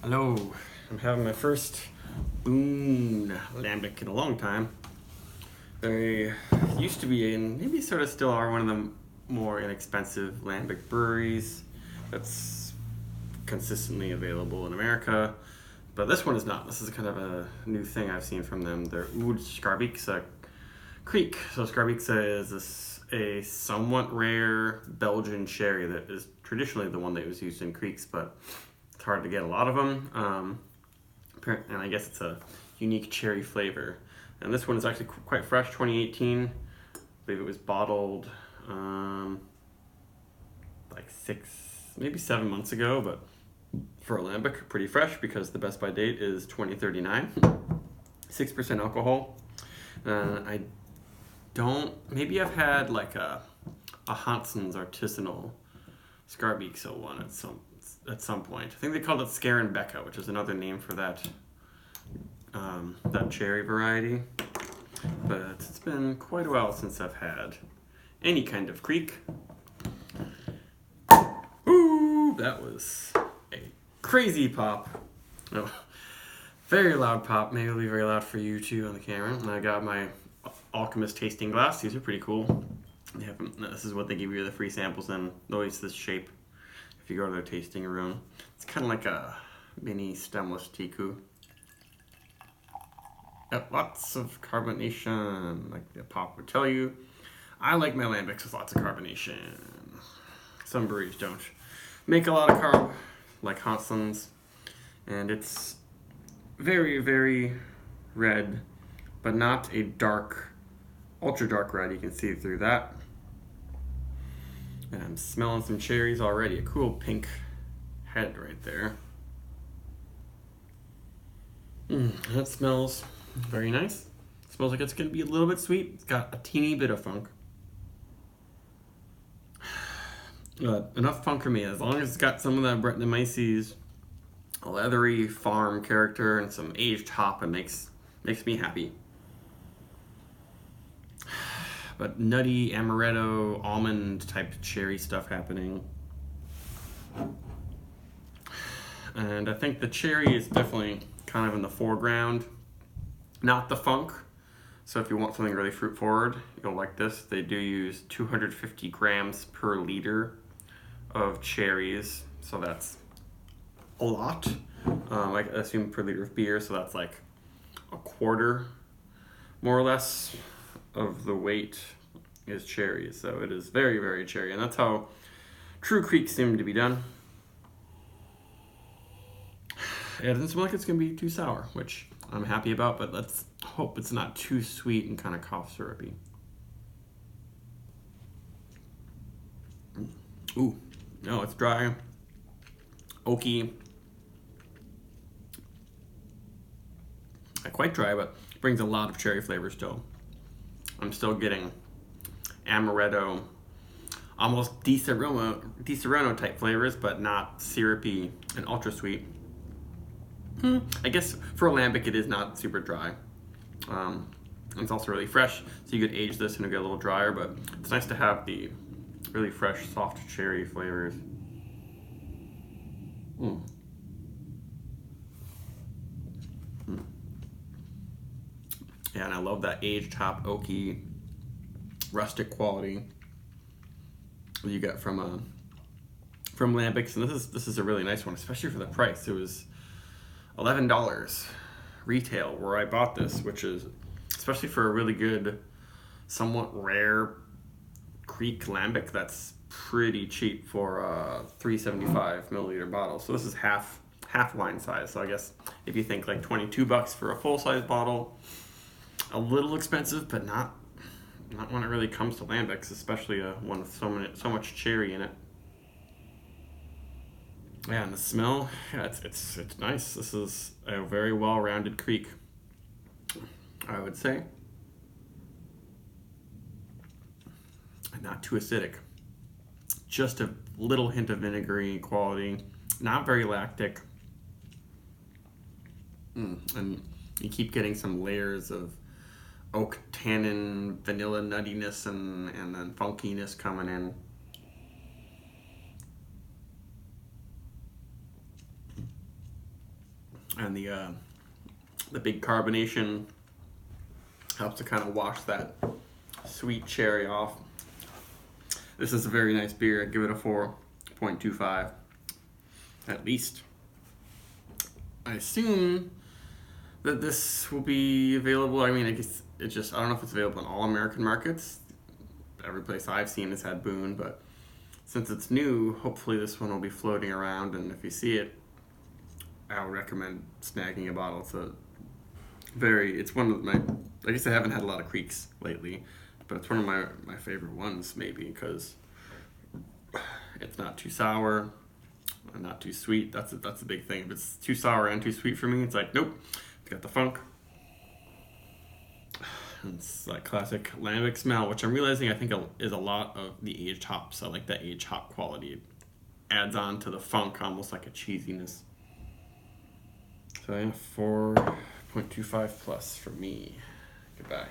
Hello, I'm having my first Boon Lambic in a long time. They used to be, and maybe sort of still are, one of the more inexpensive Lambic breweries that's consistently available in America. But this one is not. This is kind of a new thing I've seen from them. They're Schaarbeekse Kriek. So Schaarbeekse is a somewhat rare Belgian sherry that is traditionally the one that was used in Krieks, but it's hard to get a lot of them. And I guess it's a unique cherry flavor. And this one is actually quite fresh, 2018. I believe it was bottled like 7 months ago, but for a Lambic, pretty fresh because the best by date is 2039. 6% alcohol. I don't, maybe I've had like a Hanson's artisanal Schaarbeekse one at some point. I think they called it Schaarbeekse, which is another name for that cherry variety. But it's been quite a while since I've had any kind of Kriek. Ooh, that was a crazy pop. Oh, very loud pop. Maybe it'll be very loud for you too on the camera. And I got my Alchemist tasting glass. These are pretty cool. This is what they give you the free samples in. Always this shape if you go to their tasting room. It's kind of like a mini stemless tiku. Got lots of carbonation, like the pop would tell you. I like my Lambics with lots of carbonation. Some breweries don't make a lot of carb, like Hanson's. And it's very, very red, but not a dark, ultra dark red. You can see through that. And I'm smelling some cherries already. A cool pink head right there. That smells very nice. Smells like it's going to be a little bit sweet. It's got a teeny bit of funk. Enough funk for me. As long as it's got some of that Brettanomyces, a leathery farm character, and some aged hop, it makes me happy. But nutty amaretto, almond type cherry stuff happening. And I think the cherry is definitely kind of in the foreground, not the funk. So if you want something really fruit forward, you'll like this. They do use 250 grams per liter of cherries, so that's a lot. I assume per liter of beer, so that's like a quarter, more or less, of the weight is cherries. So it is very, very cherry, and that's how true Krieks seem to be done. It doesn't smell like it's going to be too sour, which I'm happy about, but let's hope it's not too sweet and kind of cough syrupy. Ooh, no, it's dry, oaky. Quite dry, but brings a lot of cherry flavor still. I'm still getting amaretto, almost Di Serrano type flavors, but not syrupy and ultra sweet. I guess for a Lambic it is not super dry. It's also really fresh, so you could age this and it'll get a little drier, but it's nice to have the really fresh, soft cherry flavors. Yeah, and I love that aged hop, oaky, rustic quality that you get from Lambics, and this is a really nice one, especially for the price. It was $11 retail where I bought this, which is, especially for a really good, somewhat rare Kriek Lambic, that's pretty cheap for a 375 milliliter bottle. So this is half wine size. So I guess if you think like $22 for a full size bottle, a little expensive, but not when it really comes to Lambics, especially one with so much cherry in it. Yeah, and the smell, yeah, it's nice. This is a very well-rounded Kriek, I would say. Not too acidic. Just a little hint of vinegary quality. Not very lactic. And you keep getting some layers of oak tannin, vanilla nuttiness, and then funkiness coming in. and the big carbonation helps to kind of wash that sweet cherry off. This is a very nice beer. I'd give it a 4.25 at least. I assume that this will be available. I mean, I guess it's just, I don't know if it's available in all American markets. Every place I've seen has had Boon, but since it's new, hopefully this one will be floating around, and if you see it, I would recommend snagging a bottle. It's one of my, I guess I haven't had a lot of Krieks lately, but it's one of my favorite ones, maybe because it's not too sour and not too sweet. That's a big thing. If it's too sour and too sweet for me, it's like, nope. It's got the funk. It's that classic Lambic smell, which I'm realizing I think is a lot of the aged hops. I like that aged hop quality. It adds on to the funk, almost like a cheesiness. So yeah, 4.25 plus for me. Goodbye.